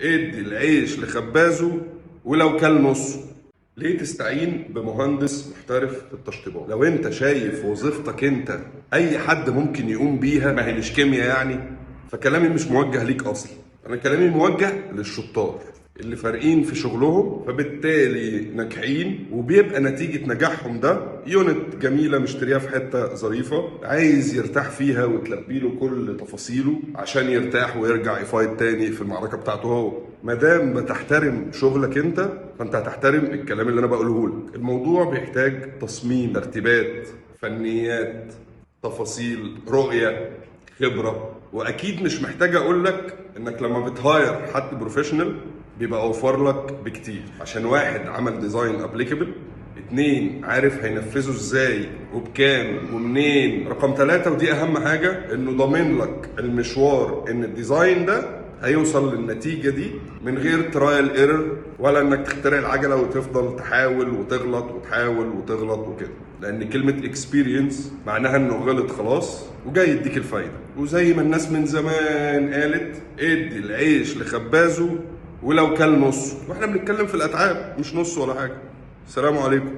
ادي العيش لخبازه ولو كل نصه. ليه تستعين بمهندس محترف في التشطيبات؟ لو انت شايف وظيفتك انت اي حد ممكن يقوم بيها، ما هي مش كيمياء يعني، فكلامي مش موجه ليك اصلا. انا كلامي موجه للشطار اللي فارقين في شغلهم، فبالتالي ناجحين، وبيبقى نتيجة نجاحهم ده يونت جميلة مشتريها في حتة ظريفة، عايز يرتاح فيها وتلبي له كل تفاصيله عشان يرتاح ويرجع يفايت تاني في المعركة بتاعته هو. مادام بتحترم شغلك انت، فانت هتحترم الكلام اللي انا بقوله لك. الموضوع بيحتاج تصميم، ترتيبات، فنيات، تفاصيل، رؤية، خبرة. واكيد مش محتاج اقول لك انك لما بتهاير حد بروفيشنال بيبقى اوفر لك بكتير، عشان واحد عمل ديزاين ابليكابل، اتنين عارف هينفذه ازاي وبكام ومنين، رقم ثلاثة ودي اهم حاجة، انه ضامن لك المشوار، ان الديزاين ده هيوصل للنتيجة دي من غير ترايل ايرور، ولا انك تخترع العجلة وتفضل تحاول وتغلط وتحاول وتغلط وكده. لان كلمة اكسبيرينس معناها انه غلط خلاص وجاي يديك الفايدة. وزي ما الناس من زمان قالت، ادي العيش لخبازه ولو كل نصه. واحنا بنتكلم في الاتعاب، مش نص ولا حاجة. السلام عليكم.